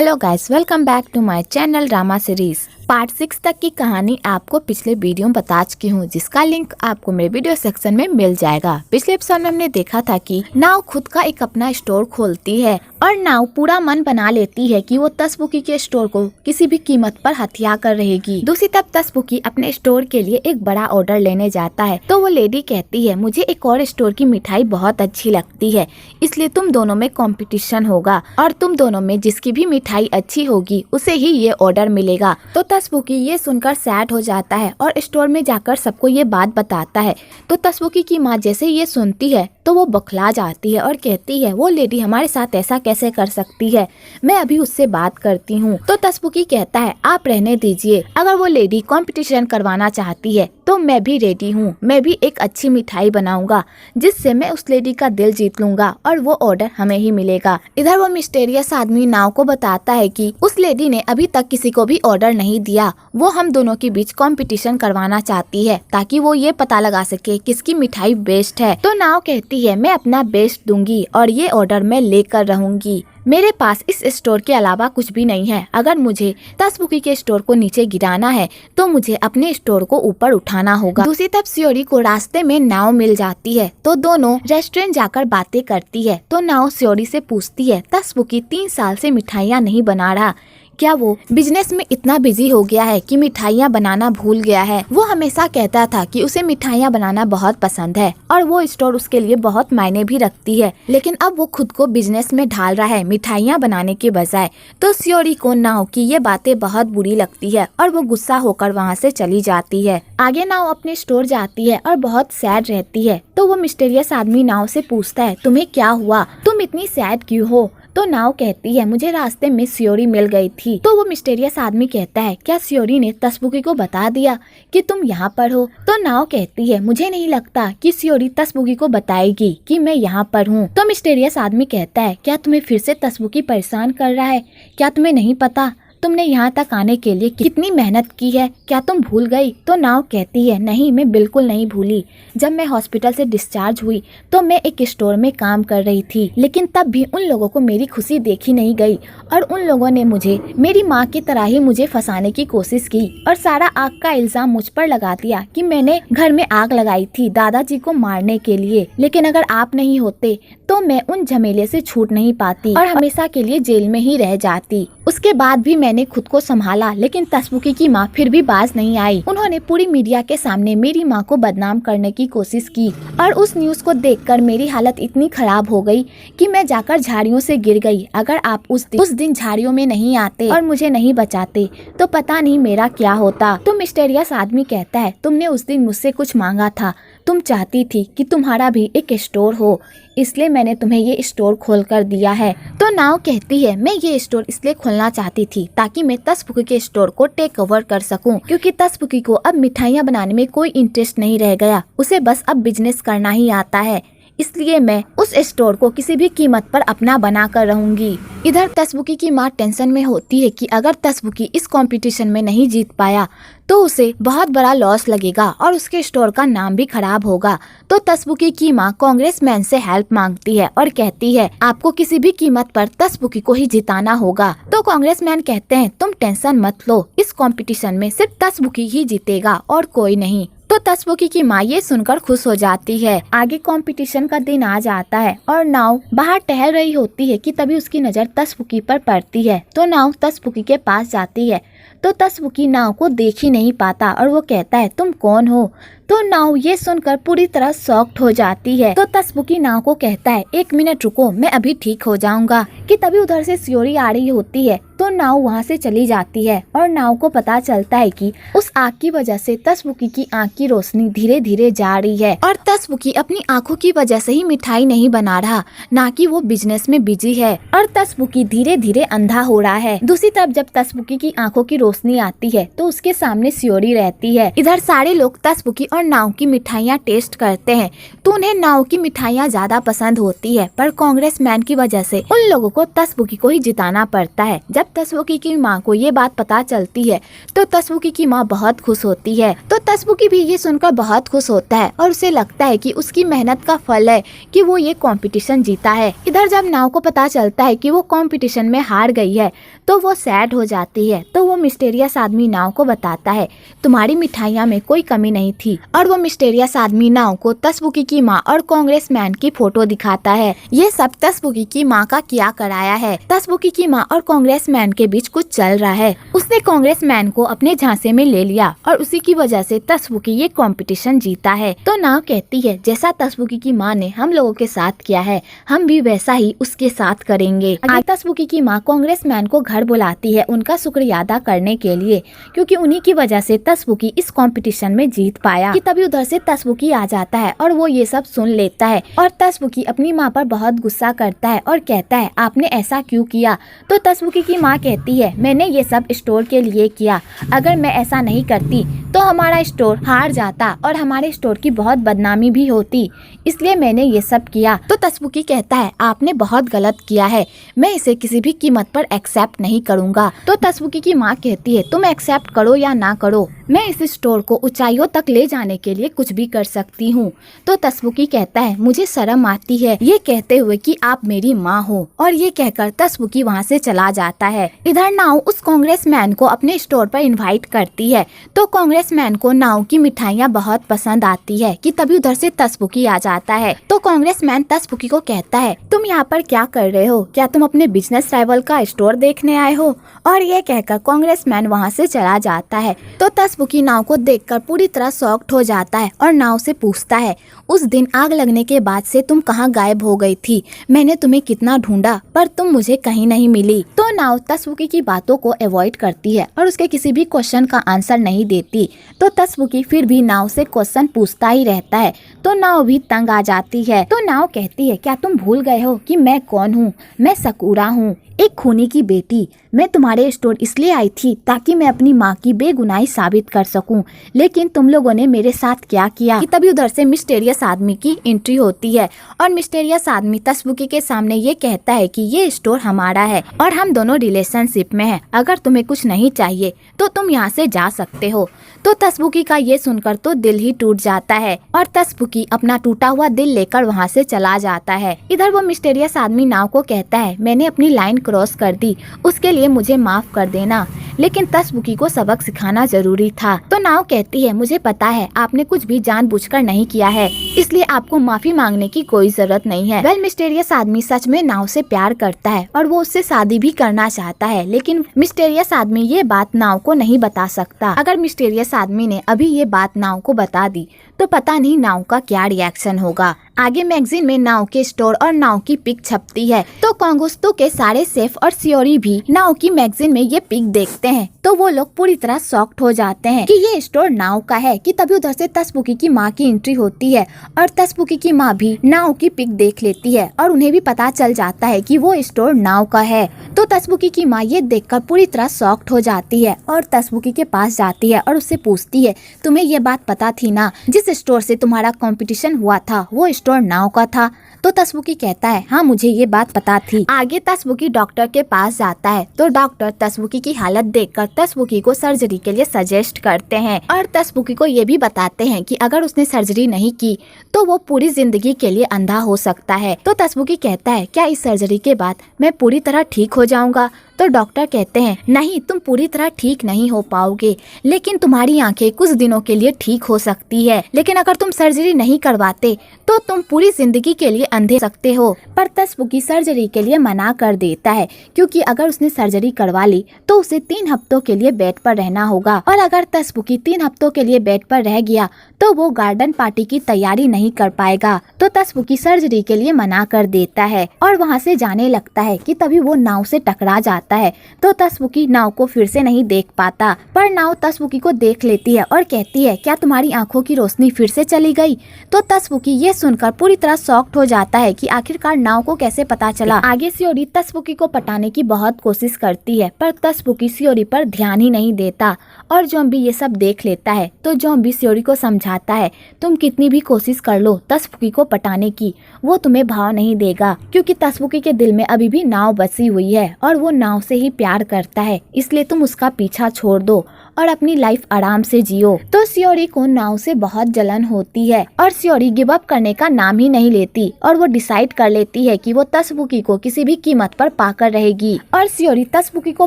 Hello guys, welcome back to my channel drama series. Part 6 तक की कहानी आपको पिछले वीडियो में बता चुकी हूँ, जिसका लिंक आपको मेरे वीडियो सेक्शन में मिल जाएगा। पिछले एपिसोड में हमने देखा था कि नाव खुद का एक अपना स्टोर खोलती है और नाव पूरा मन बना लेती है कि वो तसबुकी के स्टोर को किसी भी कीमत पर हथिया कर रहेगी। दूसरी तरफ तसबुकी अपने स्टोर के लिए एक बड़ा ऑर्डर लेने जाता है तो वो लेडी कहती है, मुझे एक और स्टोर की मिठाई बहुत अच्छी लगती है, इसलिए तुम दोनों में कंपटीशन होगा और तुम दोनों में जिसकी भी मिठाई अच्छी होगी उसे ही ये ऑर्डर मिलेगा। तो तसबुकी ये सुनकर सैड हो जाता है और स्टोर में जाकर सबको ये बात बताता है। तो तसबुकी की माँ जैसे ये सुनती है तो वो बौखला जाती है और कहती है, वो लेडी हमारे साथ ऐसा कैसे कर सकती है, मैं अभी उससे बात करती हूँ। तो तसबुकी कहता है, आप रहने दीजिए, अगर वो लेडी कंपटीशन करवाना चाहती है तो मैं भी रेडी हूँ, मैं भी एक अच्छी मिठाई बनाऊंगा जिससे मैं उस लेडी का दिल जीत लूंगा और वो ऑर्डर हमें ही मिलेगा। इधर वो मिस्टीरियस आदमी नाव को बताता है कि उस लेडी ने अभी तक किसी को भी ऑर्डर नहीं दिया, वो हम दोनों के बीच कंपटीशन करवाना चाहती है ताकि वो ये पता लगा सके किसकी मिठाई बेस्ट है। तो नाव कहती है, मैं अपना बेस्ट दूंगी और ये ऑर्डर मैं लेकर रहूंगी, मेरे पास इस स्टोर के अलावा कुछ भी नहीं है, अगर मुझे तसबुकी के स्टोर को नीचे गिराना है तो मुझे अपने स्टोर को ऊपर उठाना होगा। दूसरी तरफ सियोरी को रास्ते में नाव मिल जाती है तो दोनों रेस्टोरेंट जाकर बातें करती है। तो नाव सियोरी से पूछती है, तसबुकी 3 साल से मिठाइयाँ नहीं बना रहा, क्या वो बिजनेस में इतना बिजी हो गया है कि मिठाइयाँ बनाना भूल गया है? वो हमेशा कहता था कि उसे मिठाइयाँ बनाना बहुत पसंद है और वो स्टोर उसके लिए बहुत मायने भी रखती है, लेकिन अब वो खुद को बिजनेस में ढाल रहा है मिठाइयाँ बनाने के बजाय। तो सियोरी को नाव की ये बातें बहुत बुरी लगती है और वो गुस्सा होकर वहाँ से चली जाती है। आगे नाव अपने स्टोर जाती है और बहुत सैड रहती है। तो वो मिस्टीरियस आदमी नाव से पूछता है, तुम्हें क्या हुआ, तुम इतनी सैड क्यों हो? तो नाव कहती है, मुझे रास्ते में सियोरी मिल गई थी। तो वो मिस्टीरियस आदमी कहता है, क्या सियोरी ने तसबुकी को बता दिया कि तुम यहाँ पर हो? तो नाव कहती है, मुझे नहीं लगता कि सियोरी तसबुकी को बताएगी कि मैं यहाँ पर हूँ। तो मिस्टीरियस आदमी कहता है, क्या तुम्हें फिर से तसबुकी परेशान कर रहा है? क्या तुम्हें नहीं पता तुमने यहाँ तक आने के लिए कितनी मेहनत की है, क्या तुम भूल गई? तो नाव कहती है, नहीं, मैं बिल्कुल नहीं भूली। जब मैं हॉस्पिटल से डिस्चार्ज हुई तो मैं एक स्टोर में काम कर रही थी, लेकिन तब भी उन लोगों को मेरी खुशी देखी नहीं गई और उन लोगों ने मुझे मेरी माँ की तरह ही मुझे फंसाने की कोशिश की और सारा आग का इल्जाम मुझ पर लगा दिया कि मैंने घर में आग लगाई थी दादाजी को मारने के लिए। लेकिन अगर आप नहीं होते तो मैं उन झमेले से छूट नहीं पाती और हमेशा के लिए जेल में ही रह जाती। उसके बाद भी मैंने खुद को संभाला, लेकिन तसबुकी की माँ फिर भी बाज नहीं आई। उन्होंने पूरी मीडिया के सामने मेरी माँ को बदनाम करने की कोशिश की और उस न्यूज़ को देखकर मेरी हालत इतनी खराब हो गई कि मैं जाकर झाड़ियों से गिर गई। अगर आप उस दिन झाड़ियों में नहीं आते और मुझे नहीं बचाते तो पता नहीं मेरा क्या होता। तो मिस्टीरियस आदमी कहता है, तुमने उस दिन मुझसे कुछ मांगा था, तुम चाहती थी कि तुम्हारा भी एक स्टोर हो, इसलिए मैंने तुम्हें ये स्टोर खोल कर दिया है। तो नाव कहती है, मैं ये स्टोर इसलिए खोलना चाहती थी ताकि मैं तसबुकी के स्टोर को टेक ओवर कर सकूं, क्योंकि तसबुकी को अब मिठाइयाँ बनाने में कोई इंटरेस्ट नहीं रह गया, उसे बस अब बिजनेस करना ही आता है, इसलिए मैं उस स्टोर को किसी भी कीमत पर अपना बना कर रहूंगी। इधर तसबुकी की माँ टेंशन में होती है कि अगर तसबुकी इस कंपटीशन में नहीं जीत पाया तो उसे बहुत बड़ा लॉस लगेगा और उसके स्टोर का नाम भी खराब होगा। तो तसबुकी की माँ कांग्रेसमैन से हेल्प मांगती है और कहती है, आपको किसी भी कीमत पर तसबुकी को ही जिताना होगा। तो कांग्रेसमैन कहते हैं, तुम टेंशन मत लो, इस कंपटीशन में सिर्फ तसबुकी ही जीतेगा और कोई नहीं। तो तसबुकी की माँ ये सुनकर खुश हो जाती है। आगे कंपटीशन का दिन आ जाता है और नाव बाहर टहल रही होती है कि तभी उसकी नज़र तसबुकी पर पड़ती है। तो नाव तसबुकी के पास जाती है तो तसबुकी नाव को देख ही नहीं पाता और वो कहता है, तुम कौन हो? तो नाव ये सुनकर पूरी तरह शॉक्ड हो जाती है। तो तसबुकी नाव को कहता है, 1 मिनट रुको, मैं अभी ठीक हो जाऊंगा। कि तभी उधर से सियोरी आ रही होती है तो नाव वहाँ से चली जाती है और नाव को पता चलता है कि उस आग की वजह से तसबुकी की आँख की रोशनी धीरे धीरे जा रही है और तसबुकी अपनी आँखों की वजह से ही मिठाई नहीं बना रहा, ना कि वो बिजनेस में बिजी है और तसबुकी धीरे धीरे अंधा हो रहा है। दूसरी तरफ जब तसबुकी की आँखों की रोशनी आती है तो उसके सामने सियोरी रहती है। इधर सारे लोग तसबुकी और और नाव की मिठाइयाँ टेस्ट करते हैं तो उन्हें नाव की मिठाइयाँ ज्यादा पसंद होती है, पर कांग्रेसमैन की वजह से उन लोगों को तसबुकी को ही जिताना पड़ता है। जब तसबुकी की माँ को ये बात पता चलती है तो तसबुकी की माँ बहुत खुश होती है। तो तसबुकी भी ये सुनकर बहुत खुश होता है और उसे लगता है कि उसकी मेहनत का फल है कि वो ये कंपटीशन जीता है। इधर जब नाव को पता चलता है कि वो कंपटीशन में हार गई है तो वो सैड हो जाती है। तो वो मिस्टीरियस आदमी नाव को बताता है तुम्हारी मिठाइयाँ में कोई कमी नहीं थी, और वो मिस्टीरियस आदमी नाव को तसबुकी की माँ और कांग्रेसमैन की फोटो दिखाता है। ये सब तसबुकी की माँ का किया कराया है। तसबुकी की माँ और कांग्रेसमैन के बीच कुछ चल रहा है। उसने कांग्रेसमैन को अपने झांसे में ले लिया और उसी की वजह से तसबुकी ये कंपटीशन जीता है। तो नाव कहती है जैसा तसबुकी की माँ ने हम लोगों के साथ किया है हम भी वैसा ही उसके साथ करेंगे। आगे तसबुकी की माँ कांग्रेसमैन को घर बुलाती है उनका शुक्रिया अदा करने के लिए, क्योंकि उन्हीं की वजह से तसबुकी इस कंपटीशन में जीत पाया। कि तभी उधर से तसबुकी आ जाता है और वो ये सब सुन लेता है और तसबुकी अपनी माँ पर बहुत गुस्सा करता है और कहता है आपने ऐसा क्यों किया। तो तसबुकी की माँ कहती है मैंने ये सब स्टोर के लिए किया, अगर मैं ऐसा नहीं करती तो हमारा स्टोर हार जाता और हमारे स्टोर की बहुत बदनामी भी होती, इसलिए मैंने ये सब किया। तो तसबुकी कहता है आपने बहुत गलत किया है, मैं इसे किसी भी कीमत पर एक्सेप्ट नहीं करूँगा। तो तसबुकी की माँ कहती है तुम एक्सेप्ट करो या ना करो, मैं इस स्टोर को ऊंचाइयों तक ले जाने के लिए कुछ भी कर सकती हूँ। तो तसबुकी कहता है मुझे शर्म आती है ये कहते हुए कि आप मेरी माँ हो, और ये कहकर तसबुकी वहाँ से चला जाता है। इधर नाव उस कांग्रेसमैन को अपने स्टोर पर इनवाइट करती है तो कांग्रेसमैन को नाव की मिठाइयाँ बहुत पसंद आती है। कि तभी उधर से तसबुकी आ जाता है। तो कांग्रेसमैन तसबुकी को कहता है तुम यहाँ पर क्या कर रहे हो, क्या तुम अपने बिजनेस राइवल का स्टोर देखने आए हो। और ये कहकर कांग्रेसमैन वहाँ से चला जाता है। तो तसबुकी नाव को देखकर पूरी तरह शॉक्ड हो जाता है और नाव से पूछता है उस दिन आग लगने के बाद से तुम कहाँ गायब हो गई थी, मैंने तुम्हें कितना ढूंढा पर तुम मुझे कहीं नहीं मिली। तो नाव तसबुकी की बातों को अवॉइड करती है और उसके किसी भी क्वेश्चन का आंसर नहीं देती। तो तसबुकी फिर भी नाव से क्वेश्चन पूछता ही रहता है। तो नाव भी तंग आ जाती है। तो नाव कहती है क्या तुम भूल गए हो कि मैं कौन हूँ, मैं सकूरा हूँ, एक खूनी की बेटी। मैं तुम्हारे स्टोर इसलिए आई थी ताकि मैं अपनी माँ की बेगुनाही साबित कर सकूं, लेकिन तुम लोगों ने मेरे साथ क्या किया। कि तभी उधर से मिस्टीरियस आदमी की एंट्री होती है और मिस्टीरियस आदमी तसबुकी के सामने ये कहता है कि ये स्टोर हमारा है और हम दोनों रिलेशनशिप में हैं, अगर तुम्हें कुछ नहीं चाहिए तो तुम यहाँ से जा सकते हो। तो तसबुकी का ये सुनकर तो दिल ही टूट जाता है और तसबुकी अपना टूटा हुआ दिल लेकर वहाँ से चला जाता है। इधर वो मिस्टीरियस आदमी नाव को कहता है मैंने अपनी लाइन क्रॉस कर दी, उसके लिए मुझे माफ कर देना, लेकिन तसबुकी को सबक सिखाना जरूरी था। तो नाव कहती है मुझे पता है आपने कुछ भी जानबूझकर नहीं किया है, इसलिए आपको माफी मांगने की कोई जरूरत नहीं है। वेल मिस्टीरियस आदमी सच में नाव से प्यार करता है और वो उससे शादी भी करना चाहता है, लेकिन मिस्टीरियस आदमी ये बात नाव को नहीं बता सकता। अगर मिस्टीरियस आदमी ने अभी ये बात नाव को बता दी तो पता नहीं नाव का क्या रिएक्शन होगा। आगे मैगजीन में नाव के स्टोर और नाव की पिक छपती है तो कांगुस्तु के सारे शेफ और सियोरी भी नाव की मैगजीन में ये पिक देखते हैं तो वो लोग पूरी तरह शॉक्ड हो जाते हैं कि ये स्टोर नाव का है। कि तभी उधर से तसबुकी की माँ की एंट्री होती है और तसबुकी की माँ भी नाव की पिक देख लेती है और उन्हें भी पता चल जाता है कि वो स्टोर नाव का है। तो तसबुकी की माँ ये देखकर पूरी तरह शॉक्ड हो जाती है और तसबुकी के पास जाती है और उससे पूछती है तुम्हें ये बात पता थी ना, जिस स्टोर से तुम्हारा कंपटीशन हुआ था वो स्टोर नाव का था। तो तसबुकी कहता है हाँ मुझे ये बात पता थी। आगे तसबुकी डॉक्टर के पास जाता है तो डॉक्टर तसबुकी की हालत देखकर तसबुकी को सर्जरी के लिए सजेस्ट करते हैं और तसबुकी को ये भी बताते हैं कि अगर उसने सर्जरी नहीं की तो वो पूरी जिंदगी के लिए अंधा हो सकता है। तो तसबुकी कहता है क्या इस सर्जरी के बाद मैं पूरी तरह ठीक हो जाऊंगा। तो डॉक्टर कहते हैं नहीं, तुम पूरी तरह ठीक नहीं हो पाओगे, लेकिन तुम्हारी आंखें कुछ दिनों के लिए ठीक हो सकती है, लेकिन अगर तुम सर्जरी नहीं करवाते तो तुम पूरी जिंदगी के लिए अंधे सकते हो। पर तसबुकी सर्जरी के लिए मना कर देता है क्योंकि अगर उसने सर्जरी करवा ली तो उसे 3 हफ्तों के लिए बेड पर रहना होगा और अगर तसबुकी 3 हफ्तों के लिए बेड पर रह गया तो वो गार्डन पार्टी की तैयारी नहीं कर पाएगा। तो तसबुकी सर्जरी के लिए मना कर देता है और वहाँ से जाने लगता है कि तभी वो नाव से टकरा जाता जाता है तो तसबुकी नाव को फिर से नहीं देख पाता, पर नाव तसबुकी को देख लेती है और कहती है क्या तुम्हारी आंखों की रोशनी फिर से चली गई। तो तसबुकी ये सुनकर पूरी तरह शॉक्ड हो जाता है कि आखिरकार नाव को कैसे पता चला। आगे सियोरी तसबुकी को पटाने की बहुत कोशिश करती है, पर तसबुकी सियोरी पर ध्यान ही नहीं देता और ज़ॉम्बी ये सब देख लेता है। तो ज़ॉम्बी सियोरी को समझाता है तुम कितनी भी कोशिश कर लो तसबुकी को पटाने की, वो तुम्हें भाव नहीं देगा, क्योंकि तसबुकी के दिल में अभी भी नाव बसी हुई है और वो नाव से ही प्यार करता है, इसलिए तुम उसका पीछा छोड़ दो और अपनी लाइफ आराम से जियो। तो सियोरी को नाव से बहुत जलन होती है और सियोरी गिव अप करने का नाम ही नहीं लेती और वो डिसाइड कर लेती है कि वो तसबुकी को किसी भी कीमत पर पाकर रहेगी। और सियोरी तसबुकी को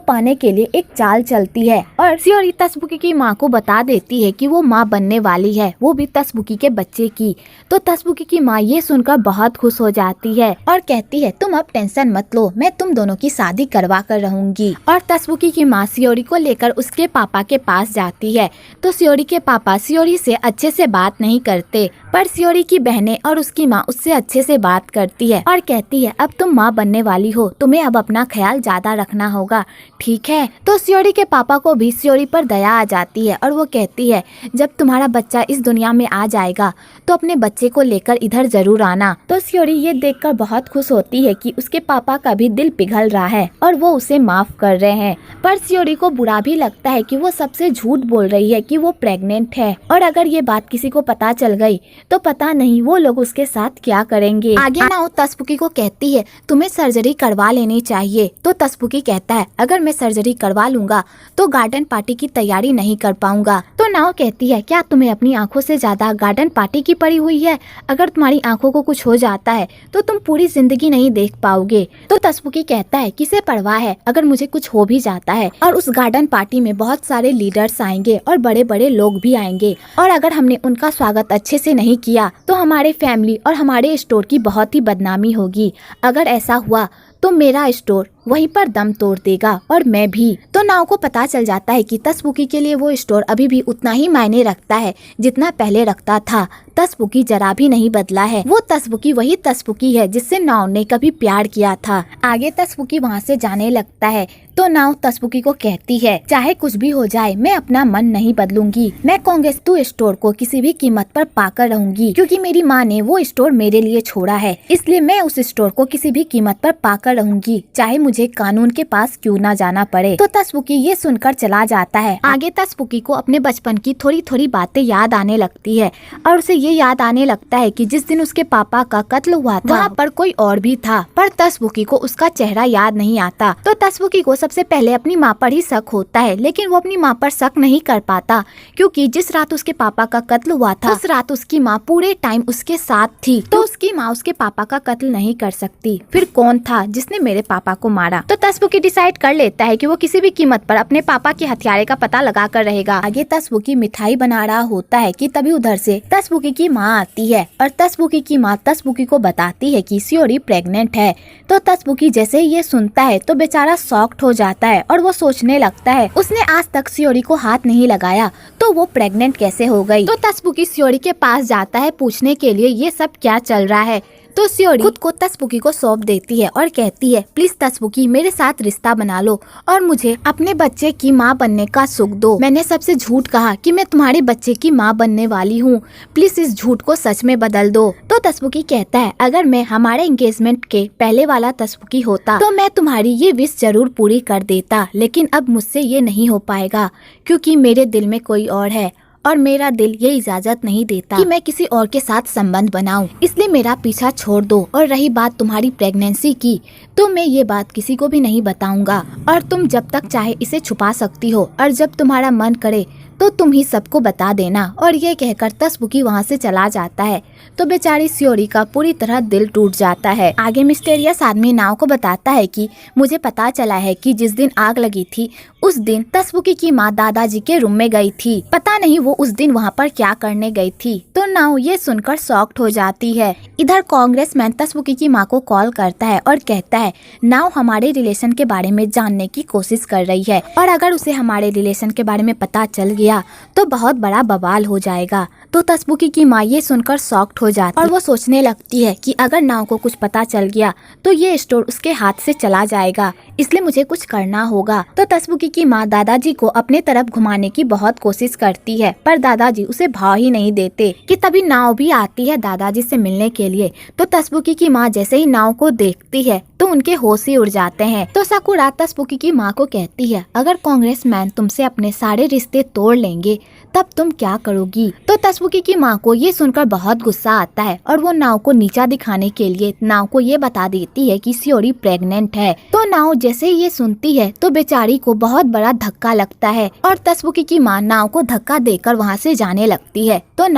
पाने के लिए एक चाल चलती है और सियोरी तसबुकी की माँ को बता देती है कि वो माँ बनने वाली है, वो भी तसबुकी के बच्चे की। तो तसबुकी की माँ ये सुनकर बहुत खुश हो जाती है और कहती है तुम अब टेंशन मत लो, मैं तुम दोनों की शादी करवा कर रहूंगी। और तसबुकी की माँ सियोरी को लेकर उसके पापा के पास जाती है। तो सियोरी के पापा सियोरी से अच्छे से बात नहीं करते, पर सियोरी की बहनें और उसकी माँ उससे अच्छे से बात करती है और कहती है अब तुम माँ बनने वाली हो, तुम्हें अब अपना ख्याल ज्यादा रखना होगा, ठीक है। तो सियोरी के पापा को भी सियोरी पर दया आ जाती है और वो कहती है जब तुम्हारा बच्चा इस दुनिया में आ जाएगा तो अपने बच्चे को लेकर इधर जरूर आना। तो सियोरी ये देखकर बहुत खुश होती है कि उसके पापा का भी दिल पिघल रहा है और वो उसे माफ कर रहे हैं। पर सियोरी को बुरा भी लगता है कि वो सबसे झूठ बोल रही है कि वो प्रेग्नेंट है और अगर ये बात किसी को पता चल गई तो पता नहीं वो लोग उसके साथ क्या करेंगे। आगे नाओ तसबुकी को कहती है तुम्हें सर्जरी करवा लेनी चाहिए। तो तसबुकी कहता है अगर मैं सर्जरी करवा लूंगा तो गार्डन पार्टी की तैयारी नहीं कर पाऊंगा। तो नाओ कहती है क्या तुम्हें अपनी आंखों से ज्यादा गार्डन पार्टी की पड़ी हुई है, अगर तुम्हारी आंखों को कुछ हो जाता है तो तुम पूरी जिंदगी नहीं देख पाओगे। तो तसबुकी कहता है किसे परवाह है, अगर मुझे कुछ हो भी जाता है और उस गार्डन पार्टी में बहुत सारे लीडर्स आएंगे और बड़े बड़े लोग भी आएंगे और अगर हमने उनका स्वागत अच्छे से नहीं किया तो हमारे फैमिली और हमारे स्टोर की बहुत ही बदनामी होगी। अगर ऐसा हुआ तो मेरा स्टोर वहीं पर दम तोड़ देगा और मैं भी। तो नाव को पता चल जाता है कि तसबुकी के लिए वो स्टोर अभी भी उतना ही मायने रखता है जितना पहले रखता था। तसबुकी जरा भी नहीं बदला है, वो तसबुकी वही तसबुकी है जिससे नाव ने कभी प्यार किया था। आगे तसबुकी वहाँ से जाने लगता है तो नाव तसबुकी को कहती है चाहे कुछ भी हो जाए मैं अपना मन नहीं बदलूंगी, मैं कोंगेस्तु स्टोर को किसी भी कीमत पर पाकर रहूंगी, क्योंकि मेरी माँ ने वो स्टोर मेरे लिए छोड़ा है, इसलिए मैं उस स्टोर को किसी भी कीमत पर पाकर रहूंगी, चाहे मुझे कानून के पास क्यों ना जाना पड़े। तो तसबुकी ये सुनकर चला जाता है। आगे तसबुकी को अपने बचपन की थोड़ी थोड़ी बातें याद आने लगती है और उसे ये याद आने लगता है कि जिस दिन उसके पापा का कत्ल हुआ था वहाँ पर कोई और भी था, पर तसबुकी को उसका चेहरा याद नहीं आता। तो तसबुकी को सबसे पहले अपनी माँ पर ही शक होता है, लेकिन वो अपनी माँ पर शक नहीं कर पाता, क्योंकि जिस रात उसके पापा का कत्ल हुआ था उस रात उसकी माँ पूरे टाइम उसके साथ थी। तो उसकी माँ उसके पापा का कत्ल नहीं कर सकती, फिर कौन था जिसने मेरे पापा को मारा। तो तसबुकी डिसाइड कर लेता है कि वो किसी भी कीमत पर अपने पापा के हथियारे का पता लगा कर रहेगा। आगे तसबुकी मिठाई बना रहा होता है कि तभी उधर से तसबुकी की माँ आती है और तसबुकी की माँ तसबुकी को बताती है कि सियोरी प्रेग्नेंट है। तो तसबुकी जैसे ही ये सुनता है तो बेचारा शॉक्ड हो जाता है और वो सोचने लगता है उसने आज तक सियोरी को हाथ नहीं लगाया तो वो प्रेग्नेंट कैसे हो गई। तो तसबुकी सियोरी के पास जाता है पूछने के लिए ये सब क्या चल रहा है। तो सियोरी खुद को तसबुकी को सौंप देती है और कहती है प्लीज तसबुकी मेरे साथ रिश्ता बना लो और मुझे अपने बच्चे की माँ बनने का सुख दो। मैंने सबसे झूठ कहा कि मैं तुम्हारे बच्चे की माँ बनने वाली हूँ, प्लीज इस झूठ को सच में बदल दो। तो तसबुकी कहता है अगर मैं हमारे एंगेजमेंट के पहले वाला तसबुकी होता तो मैं तुम्हारी ये विश जरूर पूरी कर देता, लेकिन अब मुझसे ये नहीं हो पाएगा क्योंकि मेरे दिल में कोई और है और मेरा दिल ये इजाजत नहीं देता कि मैं किसी और के साथ संबंध बनाऊं, इसलिए मेरा पीछा छोड़ दो। और रही बात तुम्हारी प्रेगनेंसी की तो मैं ये बात किसी को भी नहीं बताऊंगा और तुम जब तक चाहे इसे छुपा सकती हो और जब तुम्हारा मन करे तो तुम ही सबको बता देना। और ये कहकर तसबुकी वहाँ से चला जाता है। तो बेचारी सियोरी का पूरी तरह दिल टूट जाता है। आगे मिस्टेरियस आदमी नाव को बताता है कि मुझे पता चला है कि जिस दिन आग लगी थी उस दिन तसबुकी की माँ दादाजी के रूम में गई थी, पता नहीं वो उस दिन वहाँ पर क्या करने गई थी। तो नाव ये सुनकर शॉक्ड हो जाती है। इधर कांग्रेसमैन तसबुकी की माँ को कॉल करता है और कहता है नाव हमारे रिलेशन के बारे में जानने की कोशिश कर रही है और अगर उसे हमारे रिलेशन के बारे में पता चल गया तो बहुत बड़ा बवाल हो जाएगा। तो तसबुकी की माँ ये सुनकर शॉक्ड हो जाती है और वो सोचने लगती है कि अगर नाव को कुछ पता चल गया तो ये स्टोर उसके हाथ से चला जाएगा, इसलिए मुझे कुछ करना होगा। तो तसबुकी की माँ दादाजी को अपने तरफ घुमाने की बहुत कोशिश करती है, पर दादाजी उसे भाव ही नहीं देते कि तभी नाव भी आती है दादाजी से मिलने के लिए। तो तसबुकी की माँ जैसे ही नाव को देखती है तो उनके होश ही उड़ जाते हैं। तो साकुरा तसबुकी की माँ को कहती है, अगर कांग्रेसमैन तुमसे अपने सारे रिश्ते तोड़ लेंगे तब तुम क्या करोगी। तो तसबुकी की माँ को ये सुनकर बहुत गुस्सा आता है और वो नाव को नीचा दिखाने के लिए नाव को ये बता देती है कि सियोरी प्रेग्नेंट है। तो नाव जैसे ही ये सुनती है तो बेचारी को बहुत बड़ा धक्का लगता है और तसबुकी की माँ नाव को धक्का देकर वहाँ से जाने लगती है। तो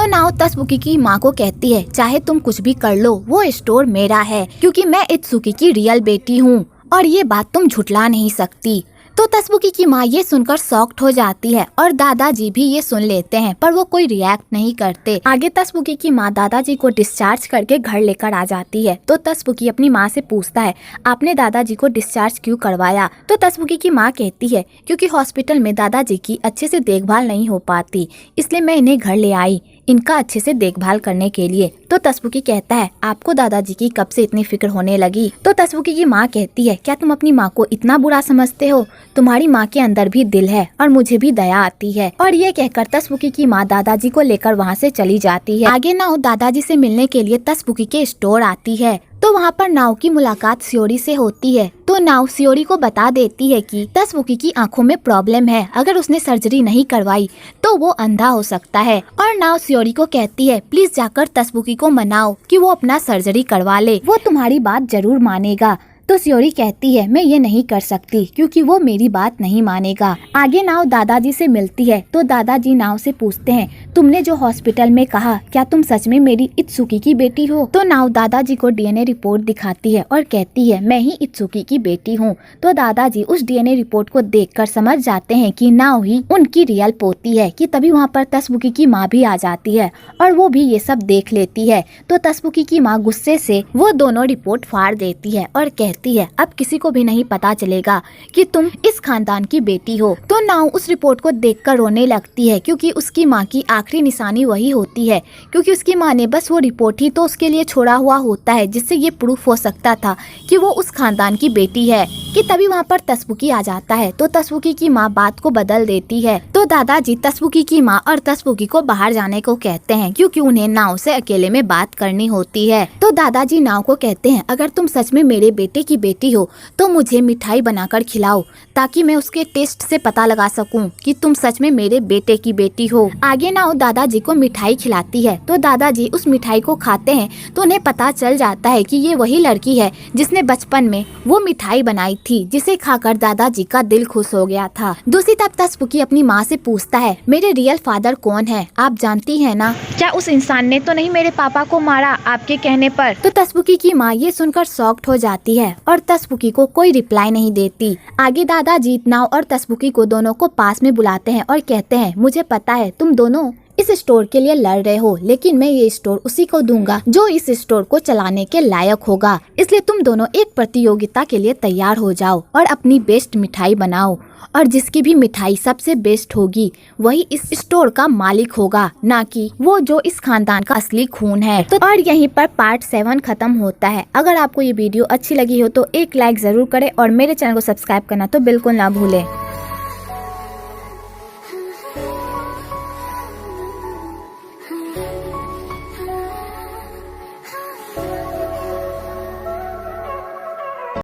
नाव तसबुकी की माँ को कहती है, चाहे तुम कुछ भी कर लो, वो स्टोर मेरा है क्योंकि मैं इत्सुकी की रियल बेटी हूँ और ये बात तुम झुठला नहीं सकती। तो तसबुकी की माँ ये सुनकर शॉक्ड हो जाती है और दादाजी भी ये सुन लेते हैं, पर वो कोई रिएक्ट नहीं करते। आगे तसबुकी की माँ दादाजी को डिस्चार्ज करके घर लेकर आ जाती है। तो तसबुकी अपनी माँ से पूछता है, आपने दादाजी को डिस्चार्ज क्यों करवाया। तो तसबुकी की माँ कहती है, क्योंकि हॉस्पिटल में दादाजी की अच्छे से देखभाल नहीं हो पाती, इसलिए मैं इन्हें घर ले आई इनका अच्छे से देखभाल करने के लिए। तो तसबुकी कहता है, आपको दादाजी की कब से इतनी फिक्र होने लगी। तो तसबुकी की माँ कहती है, क्या तुम अपनी माँ को इतना बुरा समझते हो, तुम्हारी माँ के अंदर भी दिल है और मुझे भी दया आती है। और ये कहकर तसबुकी की माँ दादाजी को लेकर वहाँ से चली जाती है। आगे नाव दादाजी से मिलने के लिए तसबुकी के स्टोर आती है। तो वहाँ पर नाव की मुलाकात सियोरी से होती है। तो नाव सियोरी को बता देती है कि तसबुकी की आंखों में प्रॉब्लम है, अगर उसने सर्जरी नहीं करवाई तो वो अंधा हो सकता है। और नाव सियोरी को कहती है, प्लीज जाकर तसबुकी को मनाओ कि वो अपना सर्जरी करवा ले, वो तुम्हारी बात जरूर मानेगा। तो सियोरी कहती है, मैं ये नहीं कर सकती क्योंकि वो मेरी बात नहीं मानेगा। आगे नाव दादाजी से मिलती है। तो दादाजी नाव से पूछते हैं, तुमने जो हॉस्पिटल में कहा, क्या तुम सच में मेरी इत्सुकी की बेटी हो। तो नाव दादाजी को डीएनए रिपोर्ट दिखाती है और कहती है, मैं ही इत्सुकी की बेटी हूँ। तो दादाजी उस डीएनए रिपोर्ट को देखकर समझ जाते हैं कि नाव ही उनकी रियल पोती है। कि तभी वहाँ पर तसबुकी की माँ भी आ जाती है और वो भी ये सब देख लेती है। तो तसबुकी की माँ गुस्से से वो दोनों रिपोर्ट फाड़ देती है और कहती है, अब किसी को भी नहीं पता चलेगा कि तुम इस खानदान की बेटी हो। तो नाव उस रिपोर्ट को देखकर रोने लगती है क्योंकि उसकी माँ की आखिरी निशानी वही होती है, क्योंकि उसकी माँ ने बस वो रिपोर्ट ही तो उसके लिए छोड़ा हुआ होता है जिससे ये प्रूफ हो सकता था कि वो उस खानदान की बेटी है। कि तभी वहाँ पर तसबुकी आ जाता है। तो तसबुकी की माँ बात को बदल देती है। तो दादाजी तसबुकी की माँ और तसबुकी को बाहर जाने को कहते हैं क्योंकि उन्हें नाव से अकेले में बात करनी होती है। तो दादाजी नाव को कहते हैं, अगर तुम सच में मेरे बेटे की बेटी हो तो मुझे मिठाई बनाकर खिलाओ ताकि मैं उसके टेस्ट से पता लगा सकूं कि तुम सच में मेरे बेटे की बेटी हो। आगे नाव दादाजी को मिठाई खिलाती है। तो दादाजी उस मिठाई को खाते हैं तो उन्हें पता चल जाता है कि ये वही लड़की है जिसने बचपन में वो मिठाई बनाई थी, जिसे खाकर दादाजी का दिल खुश हो गया था। दूसरी तरफ तसबुकी अपनी माँ से पूछता है, मेरे रियल फादर कौन है, आप जानती है ना, क्या उस इंसान ने तो नहीं मेरे पापा को मारा आपके कहने पर। तो तसबुकी की माँ ये सुनकर शॉक्ड हो जाती है और तसबुकी को कोई रिप्लाई नहीं देती। आगे दादाजी नाव और तसबुकी को दोनों को पास में बुलाते हैं और कहते हैं, मुझे पता है तुम दोनों इस स्टोर के लिए लड़ रहे हो, लेकिन मैं ये स्टोर उसी को दूंगा जो इस स्टोर को चलाने के लायक होगा। इसलिए तुम दोनों एक प्रतियोगिता के लिए तैयार हो जाओ और अपनी बेस्ट मिठाई बनाओ और जिसकी भी मिठाई सबसे बेस्ट होगी वही इस स्टोर का मालिक होगा, ना कि वो जो इस खानदान का असली खून है। तो और यहीं पर पार्ट 7 खत्म होता है। अगर आपको ये वीडियो अच्छी लगी हो तो एक लाइक जरूर करें और मेरे चैनल को सब्सक्राइब करना तो बिल्कुल ना भूलें।